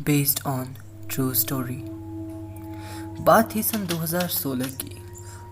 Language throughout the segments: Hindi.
Based on true story. बात थी सन 2016 की।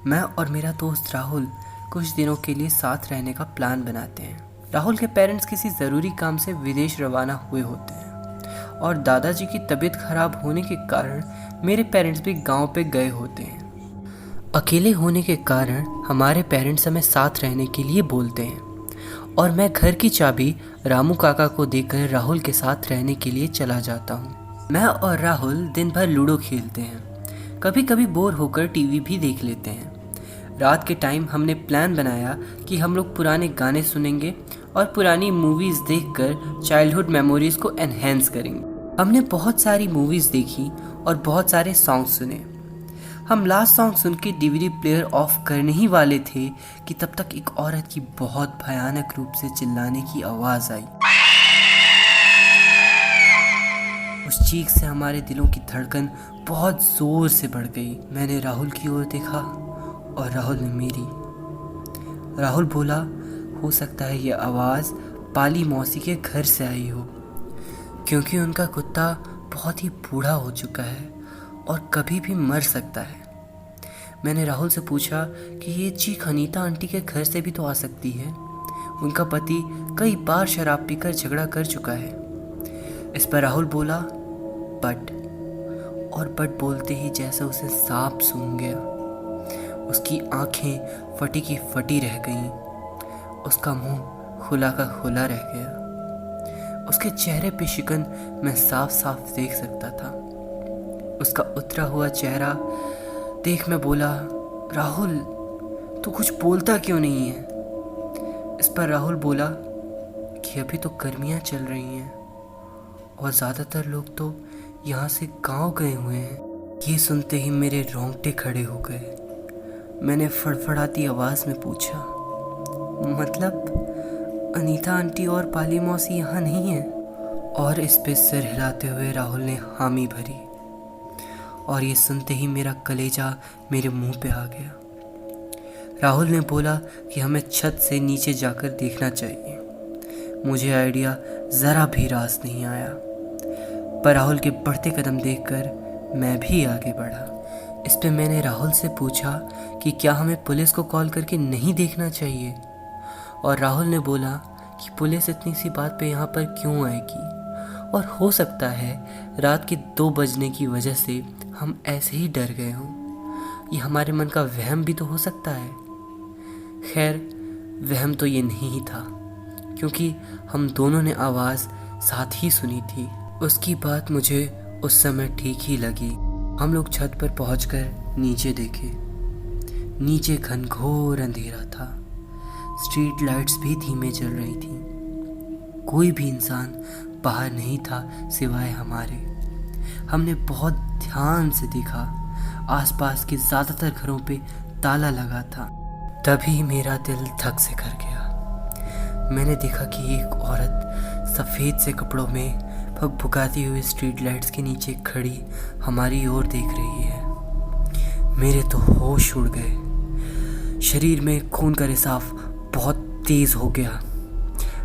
मैं और मेरा दोस्त राहुल कुछ दिनों के लिए साथ रहने का प्लान बनाते हैं। राहुल के पेरेंट्स किसी ज़रूरी काम से विदेश रवाना हुए होते हैं और दादाजी की तबीयत खराब होने के कारण मेरे पेरेंट्स भी गांव पे गए होते हैं। अकेले होने के कारण हमारे पेरेंट्स हमें साथ रहने के लिए बोलते हैं और मैं घर की चाबी रामू काका को देकर राहुल के साथ रहने के लिए चला जाता हूँ। मैं और राहुल दिन भर लूडो खेलते हैं, कभी कभी बोर होकर टीवी भी देख लेते हैं। रात के टाइम हमने प्लान बनाया कि हम लोग पुराने गाने सुनेंगे और पुरानी मूवीज़ देखकर चाइल्डहुड मेमोरीज को एनहेंस करेंगे। हमने बहुत सारी मूवीज़ देखी और बहुत सारे सॉन्ग सुने। हम लास्ट सॉन्ग सुन के डीवीडी प्लेयर ऑफ करने ही वाले थे कि तब तक एक औरत की बहुत भयानक रूप से चिल्लाने की आवाज़ आई। उस चीख से हमारे दिलों की धड़कन बहुत जोर से बढ़ गई। मैंने राहुल की ओर देखा और राहुल ने मेरी। राहुल बोला, हो सकता है ये आवाज़ पाली मौसी के घर से आई हो, क्योंकि उनका कुत्ता बहुत ही बूढ़ा हो चुका है और कभी भी मर सकता है। मैंने राहुल से पूछा कि ये चीख अनीता आंटी के घर से भी तो आ सकती है। उनका पति कई बार शराब पीकर झगड़ा कर चुका है। इस पर राहुल बोला, बट, और बट बोलते ही जैसे उसे सांप सूंघ गया। उसकी आंखें फटी की फटी रह गईं, उसका मुंह खुला का खुला रह गया। उसके चेहरे पे शिकन मैं साफ साफ देख सकता था। उसका उतरा हुआ चेहरा देख मैं बोला, राहुल तू कुछ बोलता क्यों नहीं है? इस पर राहुल बोला कि अभी तो गर्मियाँ चल रही हैं और ज़्यादातर लोग तो यहाँ से गांव गए हुए हैं। ये सुनते ही मेरे रोंगटे खड़े हो गए। मैंने फड़फड़ाती आवाज़ में पूछा, मतलब अनीता आंटी और पाली मौसी यहाँ नहीं है? और इस पे सिर हिलाते हुए राहुल ने हामी भरी और ये सुनते ही मेरा कलेजा मेरे मुंह पे आ गया। राहुल ने बोला कि हमें छत से नीचे जाकर देखना चाहिए। मुझे आइडिया ज़रा भी रास नहीं आया, पर राहुल के बढ़ते कदम देखकर मैं भी आगे बढ़ा। इस पे मैंने राहुल से पूछा कि क्या हमें पुलिस को कॉल करके नहीं देखना चाहिए, और राहुल ने बोला कि पुलिस इतनी सी बात पे यहाँ पर क्यों आएगी, और हो सकता है रात के 2 बजने की वजह से हम ऐसे ही डर गए हों। ये हमारे मन का वहम भी तो हो सकता है। खैर, वहम तो ये नहीं ही था, क्योंकि हम दोनों ने आवाज़ साथ ही सुनी थी। उसकी बात मुझे उस समय ठीक ही लगी। हम लोग छत पर पहुंचकर नीचे देखे। नीचे घनघोर अंधेरा था। स्ट्रीट लाइट्स भी धीमे जल रही थी। कोई भी इंसान बाहर नहीं था सिवाय हमारे। हमने बहुत ध्यान से देखा। आसपास के ज़्यादातर घरों पे ताला लगा था। तभी मेरा दिल धक से कर गया। मैंने देखा कि एक औरत सफ़ेद से कपड़ों में भुगाती हुई स्ट्रीट लाइट्स के नीचे खड़ी हमारी ओर देख रही है। मेरे तो होश उड़ गए। शरीर में खून का रिसाव बहुत तेज़ हो गया।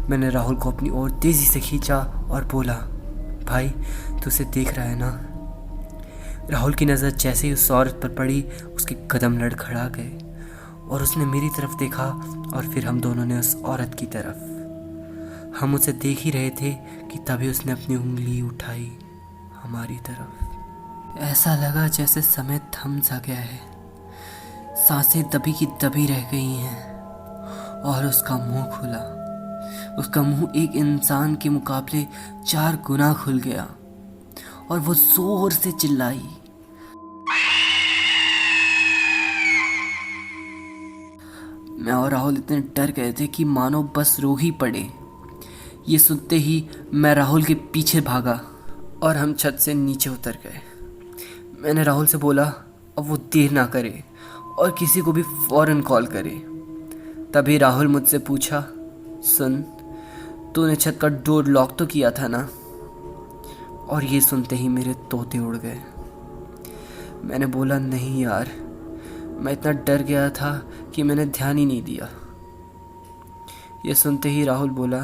मैंने राहुल को अपनी ओर तेज़ी से खींचा और बोला, भाई तू उसे देख रहा है ना? राहुल की नज़र जैसे ही उस औरत पर पड़ी, उसके कदम लड़खड़ा गए और उसने मेरी तरफ देखा और फिर हम दोनों ने उस औरत की तरफ। हम उसे देख ही रहे थे कि तभी उसने अपनी उंगली उठाई हमारी तरफ। ऐसा लगा जैसे समय थम सा गया है। सांसें दबी की दबी रह गई हैं और उसका मुंह खुला। उसका मुंह एक इंसान के मुकाबले 4 गुना खुल गया और वो जोर से चिल्लाई। मैं और राहुल इतने डर गए थे कि मानो बस रो ही पड़े। ये सुनते ही मैं राहुल के पीछे भागा और हम छत से नीचे उतर गए। मैंने राहुल से बोला अब वो देर ना करे और किसी को भी फौरन कॉल करे। तभी राहुल मुझसे पूछा, सुन, तूने छत का डोर लॉक तो किया था ना? और ये सुनते ही मेरे तोते उड़ गए। मैंने बोला, नहीं यार, मैं इतना डर गया था कि मैंने ध्यान ही नहीं दिया। ये सुनते ही राहुल बोला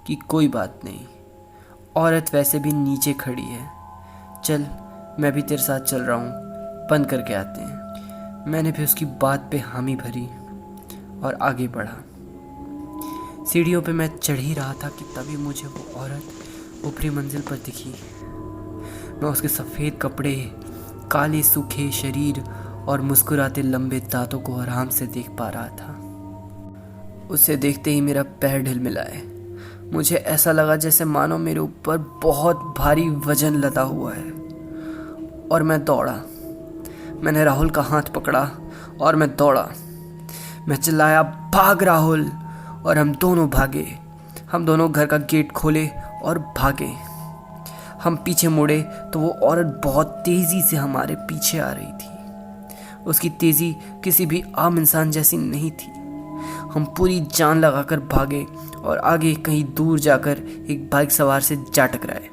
कि कोई बात नहीं, औरत वैसे भी नीचे खड़ी है, चल मैं भी तेरे साथ चल रहा हूँ, बंद करके आते हैं। मैंने भी उसकी बात पे हामी भरी और आगे बढ़ा। सीढ़ियों पे मैं चढ़ ही रहा था कि तभी मुझे वो औरत ऊपरी मंजिल पर दिखी। मैं उसके सफ़ेद कपड़े, काले सूखे शरीर और मुस्कुराते लंबे दांतों को आराम से देख पा रहा था। उसे देखते ही मेरा पैर ढिलमिलाए। मुझे ऐसा लगा जैसे मानो मेरे ऊपर बहुत भारी वजन लदा हुआ है और मैं दौड़ा। मैंने राहुल का हाथ पकड़ा और मैं दौड़ा। मैं चिल्लाया, भाग राहुल! और हम दोनों भागे। हम दोनों घर का गेट खोले और भागे। हम पीछे मुड़े तो वो औरत बहुत तेज़ी से हमारे पीछे आ रही थी। उसकी तेज़ी किसी भी आम इंसान जैसी नहीं थी। हम पूरी जान लगाकर भागे और आगे कहीं दूर जाकर एक बाइक सवार से जा टकराए।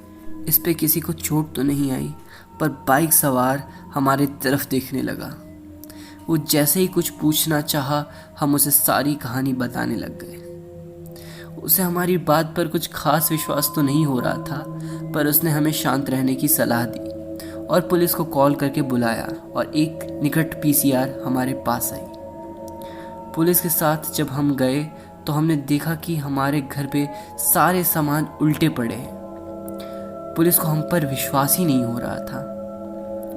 इस पे किसी को चोट तो नहीं आई, पर बाइक सवार हमारे तरफ देखने लगा। वो जैसे ही कुछ पूछना चाहा, हम उसे सारी कहानी बताने लग गए। उसे हमारी बात पर कुछ खास विश्वास तो नहीं हो रहा था, पर उसने हमें शांत रहने की सलाह दी और पुलिस को कॉल करके बुलाया और एक निकट पीसीआर हमारे पास आई। पुलिस के साथ जब हम गए तो हमने देखा कि हमारे घर पे सारे सामान उल्टे पड़े हैं। पुलिस को हम पर विश्वास ही नहीं हो रहा था।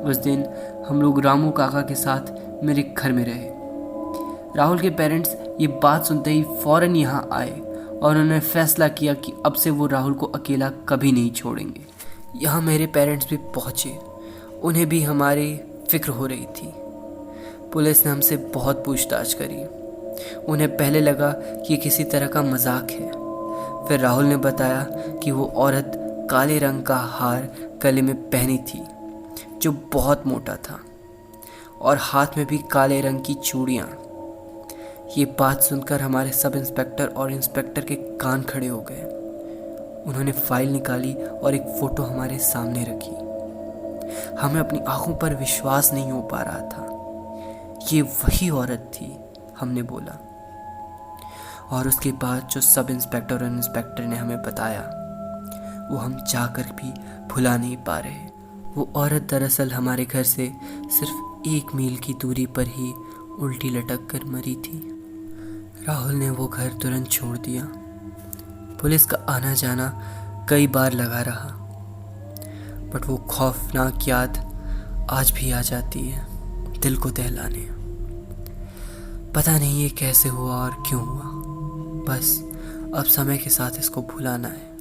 उस दिन हम लोग रामू काका के साथ मेरे घर में रहे। राहुल के पेरेंट्स ये बात सुनते ही फौरन यहाँ आए और उन्होंने फैसला किया कि अब से वो राहुल को अकेला कभी नहीं छोड़ेंगे। यहाँ मेरे पेरेंट्स भी पहुँचे। उन्हें भी हमारी फिक्र हो रही थी। पुलिस ने हमसे बहुत पूछताछ करी। उन्हें पहले लगा कि ये किसी तरह का मजाक है। फिर राहुल ने बताया कि वो औरत काले रंग का हार गले में पहनी थी जो बहुत मोटा था और हाथ में भी काले रंग की चूड़ियाँ। ये बात सुनकर हमारे सब इंस्पेक्टर और इंस्पेक्टर के कान खड़े हो गए। उन्होंने फाइल निकाली और एक फ़ोटो हमारे सामने रखी। हमें अपनी आंखों पर विश्वास नहीं हो पा रहा था। ये वही औरत थी, हमने बोला। और उसके बाद जो सब इंस्पेक्टर और इंस्पेक्टर ने हमें बताया, वो हम जाकर भी भुला नहीं पा रहे। वो औरत दरअसल हमारे घर से सिर्फ 1 मील की दूरी पर ही उल्टी लटक कर मरी थी। राहुल ने वो घर तुरंत छोड़ दिया। पुलिस का आना जाना कई बार लगा रहा, बट वो खौफनाक याद आज भी आ जाती है दिल को दहलाने। पता नहीं ये कैसे हुआ और क्यों हुआ, बस अब समय के साथ इसको भुलाना है।